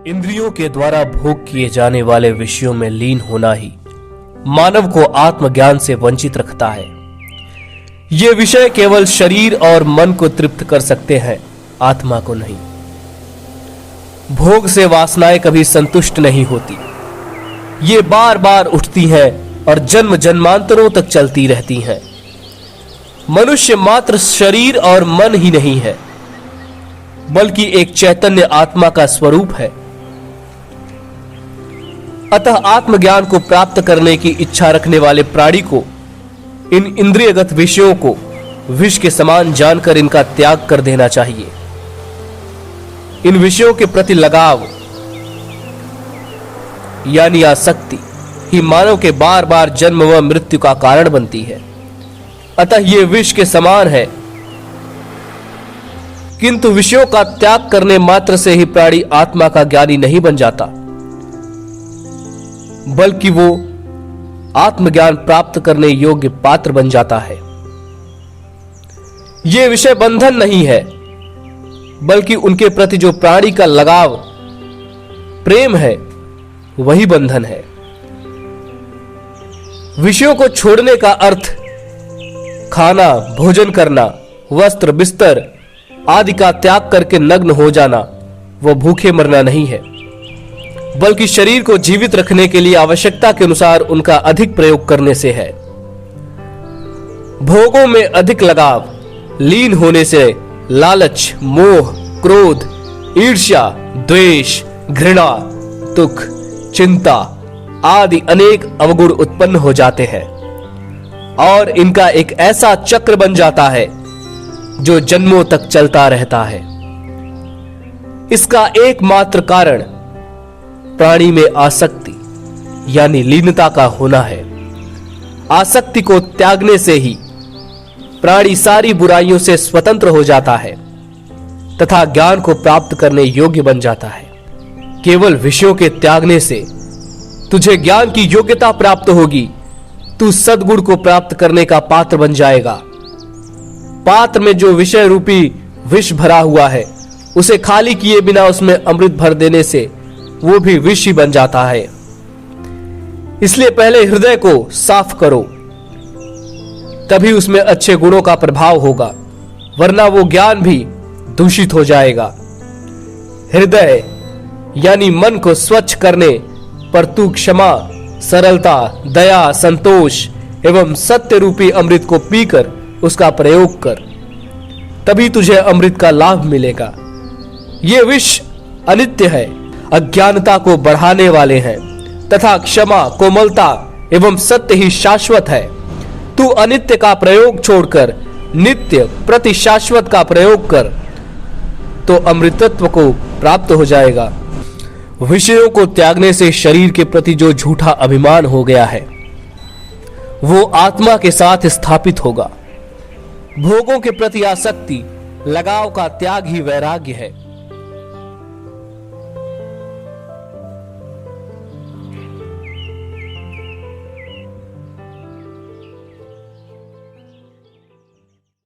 इंद्रियों के द्वारा भोग किए जाने वाले विषयों में लीन होना ही मानव को आत्मज्ञान से वंचित रखता है। ये विषय केवल शरीर और मन को तृप्त कर सकते हैं, आत्मा को नहीं। भोग से वासनाएं कभी संतुष्ट नहीं होती, ये बार बार उठती हैं और जन्म जन्मांतरों तक चलती रहती हैं। मनुष्य मात्र शरीर और मन ही नहीं है, बल्कि एक चैतन्य आत्मा का स्वरूप है। अतः आत्मज्ञान को प्राप्त करने की इच्छा रखने वाले प्राणी को इन इंद्रियगत विषयों को विष के समान जानकर इनका त्याग कर देना चाहिए। इन विषयों के प्रति लगाव यानी आसक्ति ही मानव के बार बार जन्म व मृत्यु का कारण बनती है। अतः ये विष के समान है, किंतु विषयों का त्याग करने मात्र से ही प्राणी आत्मा का ज्ञानी नहीं बन जाता, बल्कि वो आत्मज्ञान प्राप्त करने योग्य पात्र बन जाता है। ये विषय बंधन नहीं है, बल्कि उनके प्रति जो प्राणी का लगाव प्रेम है वही बंधन है। विषयों को छोड़ने का अर्थ खाना, भोजन करना, वस्त्र, बिस्तर आदि का त्याग करके नग्न हो जाना, वो भूखे मरना नहीं है, बल्कि शरीर को जीवित रखने के लिए आवश्यकता के अनुसार उनका अधिक प्रयोग करने से है। भोगों में अधिक लगाव, लीन होने से लालच, मोह, क्रोध, ईर्ष्या, द्वेष, घृणा, दुख, चिंता आदि अनेक अवगुण उत्पन्न हो जाते हैं और इनका एक ऐसा चक्र बन जाता है जो जन्मों तक चलता रहता है। इसका एकमात्र कारण प्राणी में आसक्ति यानी लीनता का होना है। आसक्ति को त्यागने से ही प्राणी सारी बुराइयों से स्वतंत्र हो जाता है तथा ज्ञान को प्राप्त करने योग्य बन जाता है। केवल विषयों के त्यागने से तुझे ज्ञान की योग्यता प्राप्त होगी, तू सद्गुण को प्राप्त करने का पात्र बन जाएगा। पात्र में जो विषय रूपी विष भरा हुआ है, उसे खाली किए बिना उसमें अमृत भर देने से वो भी विष ही बन जाता है। इसलिए पहले हृदय को साफ करो, तभी उसमें अच्छे गुणों का प्रभाव होगा, वरना वो ज्ञान भी दूषित हो जाएगा। हृदय यानी मन को स्वच्छ करने पर तू क्षमा, सरलता, दया, संतोष एवं सत्य रूपी अमृत को पीकर उसका प्रयोग कर, तभी तुझे अमृत का लाभ मिलेगा। ये विष अनित्य है, अज्ञानता को बढ़ाने वाले हैं तथा क्षमा, कोमलता एवं सत्य ही शाश्वत है। तू अनित्य का प्रयोग छोड़कर नित्य प्रति शाश्वत का प्रयोग कर, तो अमृतत्व को प्राप्त हो जाएगा। विषयों को त्यागने से शरीर के प्रति जो झूठा अभिमान हो गया है, वो आत्मा के साथ स्थापित होगा। भोगों के प्रति आसक्ति, लगाव का त्याग ही वैराग्य है।